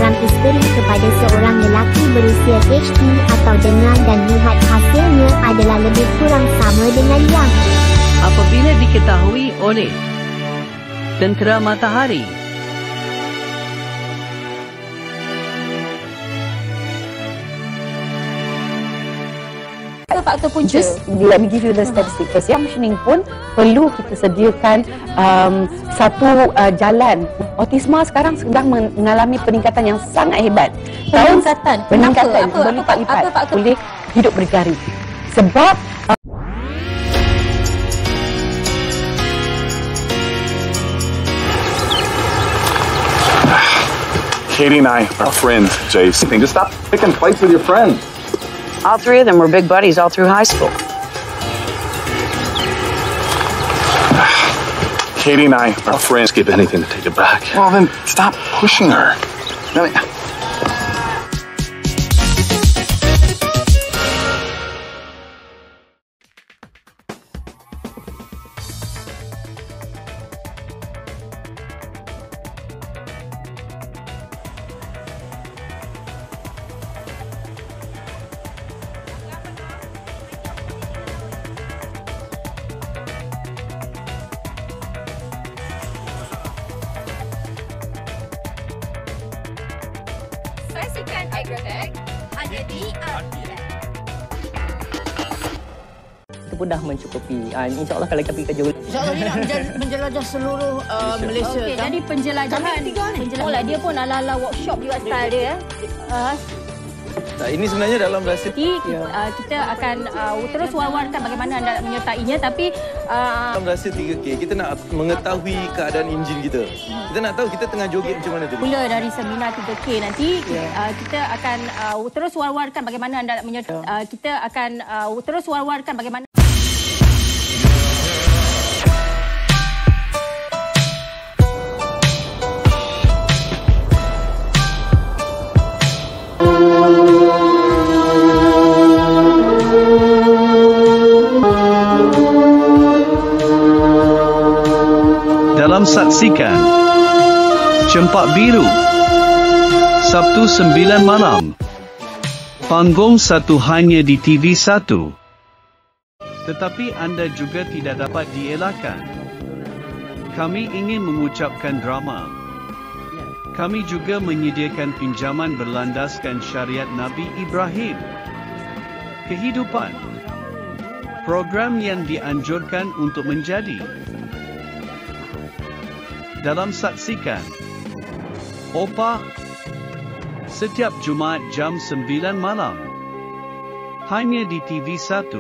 seorang isteri kepada seorang lelaki berusia HD atau dengar dan lihat hasilnya adalah lebih kurang sama dengan yang apabila diketahui oleh tentera matahari. Faktor punca. Just let me give you the statistic first. Yang functioning pun perlu kita sediakan satu jalan. Autisma sekarang sedang mengalami peningkatan yang sangat hebat. Peningkatan berlipat-lipat boleh hidup bergari. Sebab Katie and I are friends, Jace. Just stop picking fights with your friends. All three of them were big buddies all through high school. Katie and I are friends. Give anything to take it back. Well, then stop pushing her. Saksikan iGrafik hanya di RTM. Itu pun dah mencukupi. InsyaAllah kalau kita pergi kerja. InsyaAllah dia nak menjelajah seluruh Malaysia. Okey, jadi penjelajahan. Dia pun ala-ala workshop juga style dia. Ini sebenarnya dalam bahasa Kita akan terus war-warkan bagaimana anda nak menyertainya, tapi dalam bahasa 3K kita nak mengetahui keadaan enjin kita. Kita nak tahu kita tengah joget macam mana tadi. Mula dari seminar 3K nanti kita akan terus war-warkan bagaimana anda nak menyertai. Kita akan terus war-warkan bagaimana dalam saksikan Cempak Biru Sabtu 9 malam. Panggung 1 hanya di TV1. Tetapi anda juga tidak dapat dielakkan. Kami ingin mengucapkan drama. Kami juga menyediakan pinjaman berlandaskan syariat Nabi Ibrahim. Kehidupan. Program yang dianjurkan untuk menjadi. Dalam saksikan Opa setiap Jumaat jam 9 malam hanya di TV1.